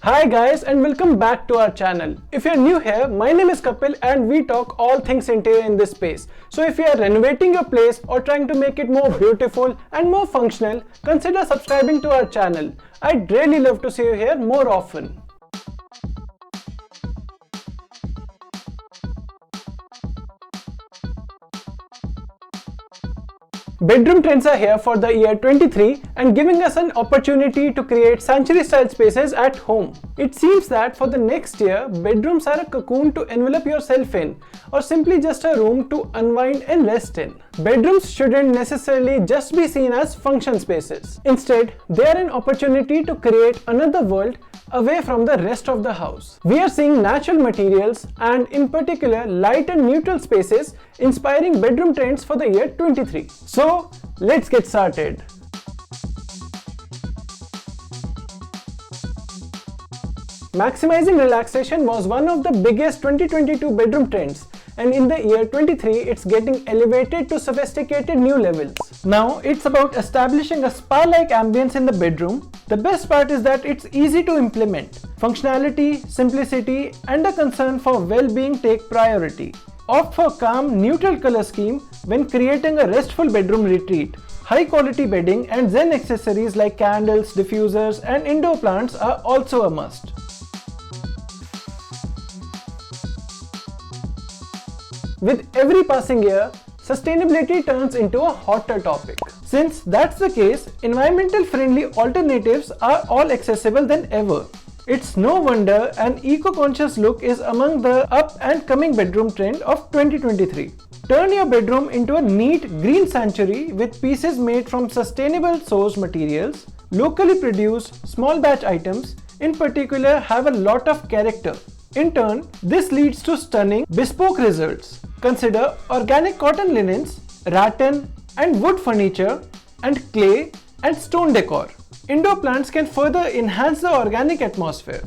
Hi guys and welcome back to our channel. If you're new here, my name is Kapil and we talk all things interior in this space. So if you are renovating your place or trying to make it more beautiful and more functional, consider subscribing to our channel. I'd really love to see you here more often. Bedroom trends are here for the year 23 and giving us an opportunity to create century-style spaces at home. It seems that for the next year, bedrooms are a cocoon to envelop yourself in, or simply just a room to unwind and rest in. Bedrooms shouldn't necessarily just be seen as function spaces. Instead, they are an opportunity to create another world away from the rest of the house. We are seeing natural materials and in particular light and neutral spaces inspiring bedroom trends for the year 23. So let's get started. Maximizing relaxation was one of the biggest 2022 bedroom trends, and in the year 23 it's getting elevated to sophisticated new levels. Now it's about establishing a spa-like ambience in the bedroom. The best part is that it's easy to implement. Functionality, simplicity and a concern for well-being take priority. Opt for calm, neutral color scheme when creating a restful bedroom retreat. High quality bedding and zen accessories like candles, diffusers and indoor plants are also a must. With every passing year, sustainability turns into a hotter topic. Since that's the case, environmental friendly alternatives are all accessible than ever. It's no wonder an eco-conscious look is among the up and coming bedroom trend of 2023. Turn your bedroom into a neat green sanctuary with pieces made from sustainable source materials. Locally produced small batch items in particular have a lot of character. In turn, this leads to stunning bespoke results. Consider organic cotton linens, rattan and wood furniture, and clay and stone decor. Indoor plants can further enhance the organic atmosphere.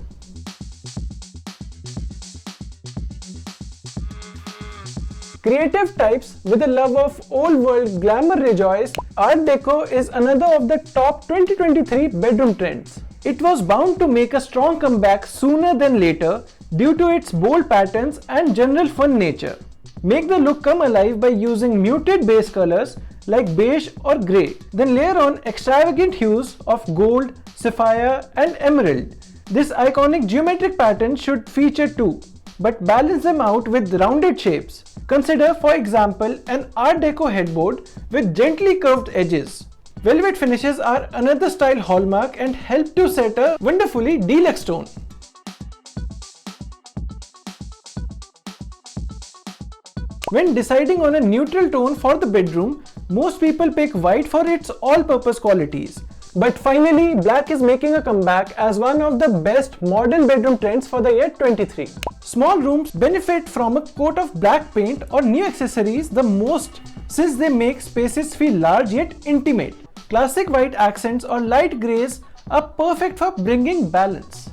Creative types with a love of old world glamour rejoice, Art Deco is another of the top 2023 bedroom trends. It was bound to make a strong comeback sooner than later due to its bold patterns and general fun nature. Make the look come alive by using muted base colors like beige or grey. Then layer on extravagant hues of gold, sapphire and emerald. This iconic geometric pattern should feature too, but balance them out with rounded shapes. Consider for example an Art Deco headboard with gently curved edges. Velvet finishes are another style hallmark and help to set a wonderfully deluxe tone. When deciding on a neutral tone for the bedroom, most people pick white for its all-purpose qualities. But finally, black is making a comeback as one of the best modern bedroom trends for the year 23. Small rooms benefit from a coat of black paint or new accessories the most since they make spaces feel large yet intimate. Classic white accents or light greys are perfect for bringing balance.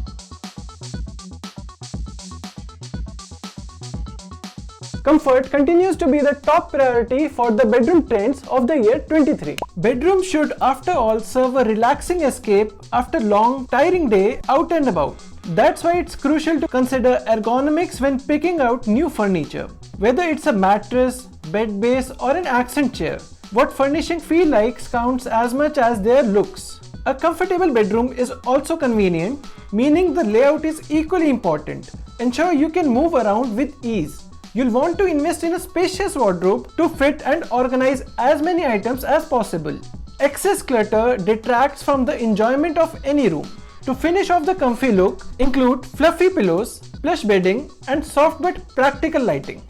Comfort continues to be the top priority for the bedroom trends of the year 23. Bedrooms should after all serve a relaxing escape after long, tiring day out and about. That's why it's crucial to consider ergonomics when picking out new furniture. Whether it's a mattress, bed base or an accent chair, what furnishing feel like counts as much as their looks. A comfortable bedroom is also convenient, meaning the layout is equally important. Ensure you can move around with ease. You'll want to invest in a spacious wardrobe to fit and organize as many items as possible. Excess clutter detracts from the enjoyment of any room. To finish off the comfy look, include fluffy pillows, plush bedding, and soft but practical lighting.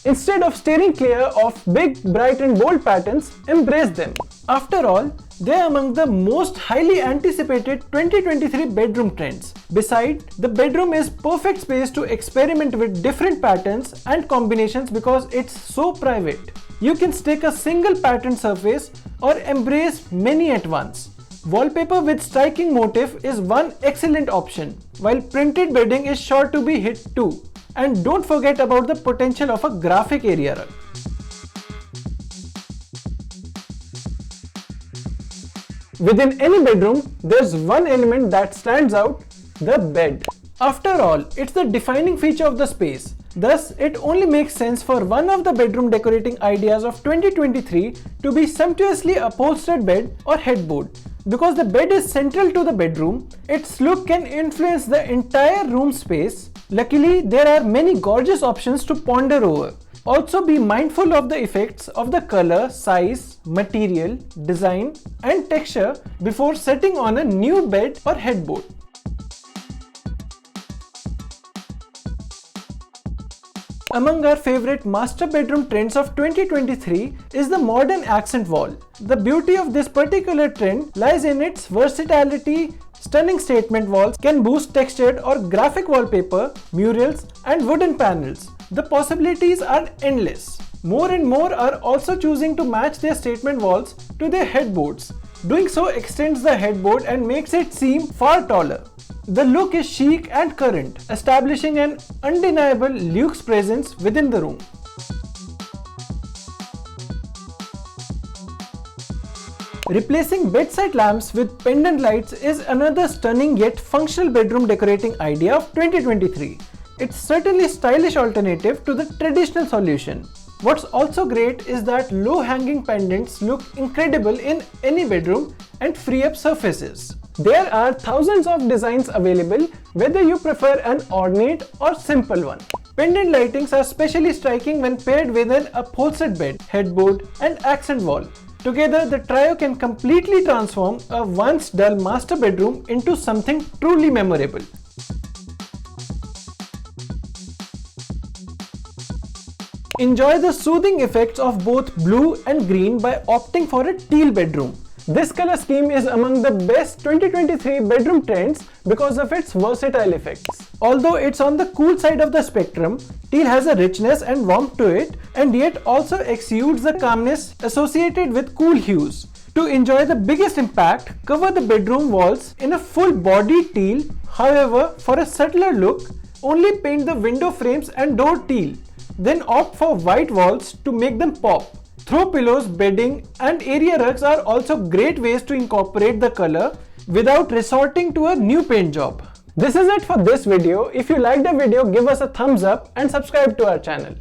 Instead of steering clear of big, bright and bold patterns, embrace them. After all, they are among the most highly anticipated 2023 bedroom trends. Besides, the bedroom is perfect space to experiment with different patterns and combinations because it's so private. You can stick a single pattern surface or embrace many at once. Wallpaper with striking motif is one excellent option, while printed bedding is sure to be hit too. And don't forget about the potential of a graphic area rug. Within any bedroom, there's one element that stands out: the bed. After all, it's the defining feature of the space. Thus, it only makes sense for one of the bedroom decorating ideas of 2023 to be sumptuously upholstered bed or headboard. Because the bed is central to the bedroom, its look can influence the entire room space. Luckily, there are many gorgeous options to ponder over. Also, be mindful of the effects of the color, size, material, design, and texture before setting on a new bed or headboard. Among our favorite master bedroom trends of 2023 is the modern accent wall. The beauty of this particular trend lies in its versatility. Stunning statement walls can boost textured or graphic wallpaper, murals, and wooden panels. The possibilities are endless. More and more are also choosing to match their statement walls to their headboards. Doing so extends the headboard and makes it seem far taller. The look is chic and current, establishing an undeniable luxe presence within the room. Replacing bedside lamps with pendant lights is another stunning yet functional bedroom decorating idea of 2023. It's certainly a stylish alternative to the traditional solution. What's also great is that low-hanging pendants look incredible in any bedroom and free up surfaces. There are thousands of designs available, whether you prefer an ornate or simple one. Pendant lightings are especially striking when paired with an upholstered bed, headboard, and accent wall. Together, the trio can completely transform a once dull master bedroom into something truly memorable. Enjoy the soothing effects of both blue and green by opting for a teal bedroom. This color scheme is among the best 2023 bedroom trends because of its versatile effects. Although it's on the cool side of the spectrum, teal has a richness and warmth to it, and yet also exudes the calmness associated with cool hues. To enjoy the biggest impact, cover the bedroom walls in a full body teal. However, for a subtler look, only paint the window frames and door teal. Then opt for white walls to make them pop. Throw pillows, bedding, and area rugs are also great ways to incorporate the color without resorting to a new paint job. This is it for this video. If you liked the video, give us a thumbs up and subscribe to our channel.